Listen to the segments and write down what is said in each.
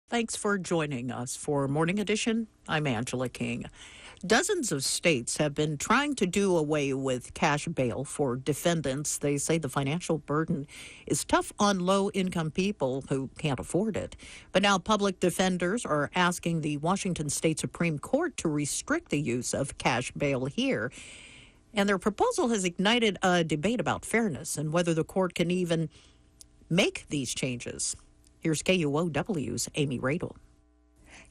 Thanks for joining us for Morning Edition. I'm Angela King. Dozens of states have been trying to do away with cash bail for defendants. They say the financial burden is tough on low-income people who can't afford it. But now public defenders are asking the Washington State Supreme Court to restrict the use of cash bail here. And their proposal has ignited a debate about fairness and whether the court can even make these changes. Here's KUOW's Amy Radel.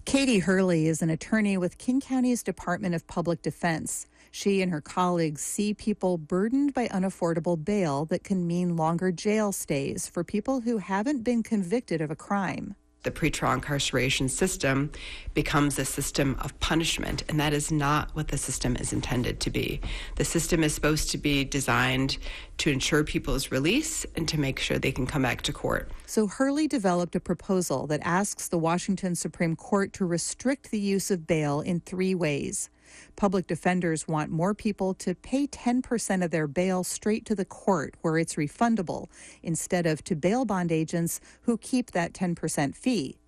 Katie Hurley is an attorney with King County's Department of Public Defense. She and her colleagues see people burdened by unaffordable bail that can mean longer jail stays for people who haven't been convicted of a crime. The pretrial incarceration system becomes a system of punishment, and that is not what the system is intended to be. The system is supposed to be designed to ensure people's release and to make sure they can come back to court. So Hurley developed a proposal that asks the Washington Supreme Court to restrict the use of bail in 3 ways. Public defenders want more people to pay 10% of their bail straight to the court where it's refundable, instead of to bail bond agents who keep that 10% fee.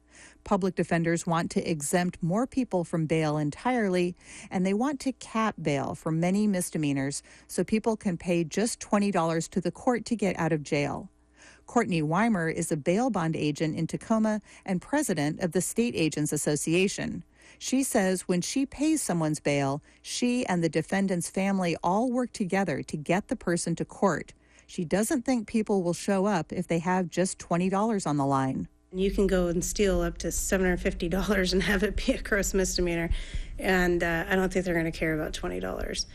Public defenders want to exempt more people from bail entirely, and they want to cap bail for many misdemeanors so people can pay just $20 to the court to get out of jail. Courtney Wimer is a bail bond agent in Tacoma and president of the State Agents Association. She says when she pays someone's bail, she and the defendant's family all work together to get the person to court. She doesn't think people will show up if they have just $20 on the line. You can go and steal up to $750 and have it be a gross misdemeanor, and I don't think they're going to care about $20.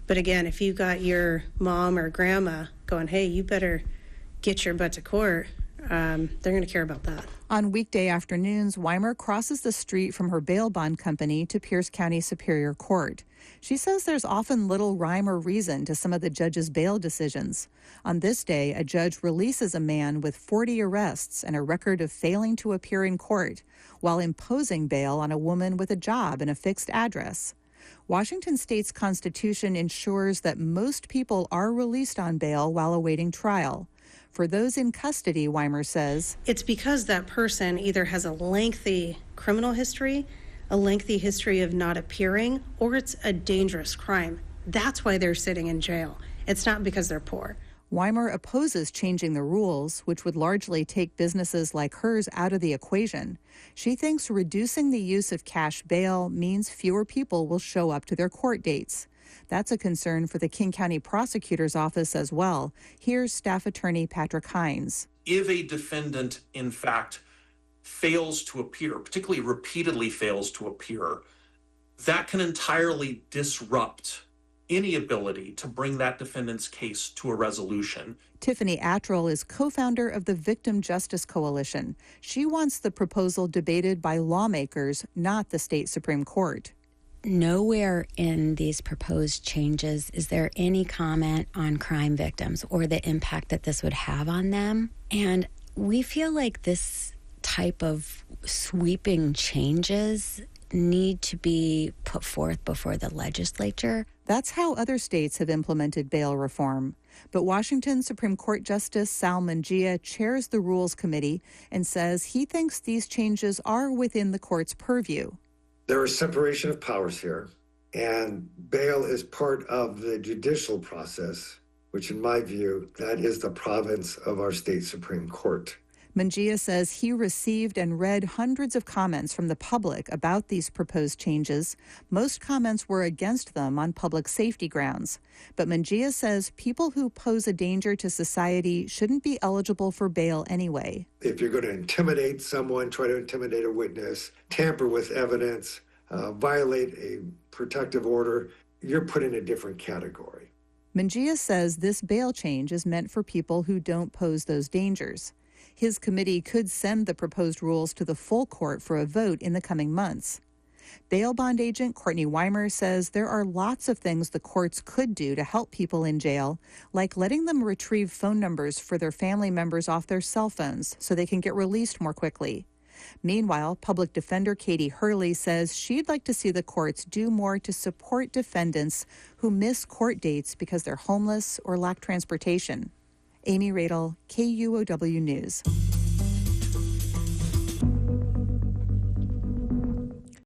But again, if you got your mom or grandma going, hey, you better get your butt to court, they're going to care about that. On weekday afternoons, Wimer crosses the street from her bail bond company to Pierce County Superior Court. She says there's often little rhyme or reason to some of the judge's bail decisions. On this day, a judge releases a man with 40 arrests and a record of failing to appear in court, while imposing bail on a woman with a job and a fixed address. Washington State's Constitution ensures that most people are released on bail while awaiting trial. For those in custody, Wimer says, it's because that person either has a lengthy criminal history, a lengthy history of not appearing, or it's a dangerous crime. That's why they're sitting in jail. It's not because they're poor. Wimer opposes changing the rules, which would largely take businesses like hers out of the equation. She thinks reducing the use of cash bail means fewer people will show up to their court dates. That's a concern for the King County Prosecutor's Office as well. Here's Staff Attorney Patrick Hines. If a defendant, in fact, fails to appear, particularly repeatedly fails to appear, that can entirely disrupt any ability to bring that defendant's case to a resolution. Tiffany Attril is co-founder of the Victim Justice Coalition. She wants the proposal debated by lawmakers, not the state Supreme Court. Nowhere in these proposed changes is there any comment on crime victims or the impact that this would have on them. And we feel like this type of sweeping changes need to be put forth before the legislature. That's how other states have implemented bail reform. But Washington Supreme Court Justice Sal Mangia chairs the Rules Committee and says he thinks these changes are within the court's purview. There is separation of powers here, and bail is part of the judicial process, which in my view, that is the province of our state Supreme Court. Mangia says he received and read hundreds of comments from the public about these proposed changes. Most comments were against them on public safety grounds. But Mangia says people who pose a danger to society shouldn't be eligible for bail anyway. If you're going to intimidate someone, try to intimidate a witness, tamper with evidence, violate a protective order, you're put in a different category. Mangia says this bail change is meant for people who don't pose those dangers. His committee could send the proposed rules to the full court for a vote in the coming months. Bail bond agent Courtney Wimer says there are lots of things the courts could do to help people in jail, like letting them retrieve phone numbers for their family members off their cell phones so they can get released more quickly. Meanwhile, public defender Katie Hurley says she'd like to see the courts do more to support defendants who miss court dates because they're homeless or lack transportation. Amy Radel, KUOW News.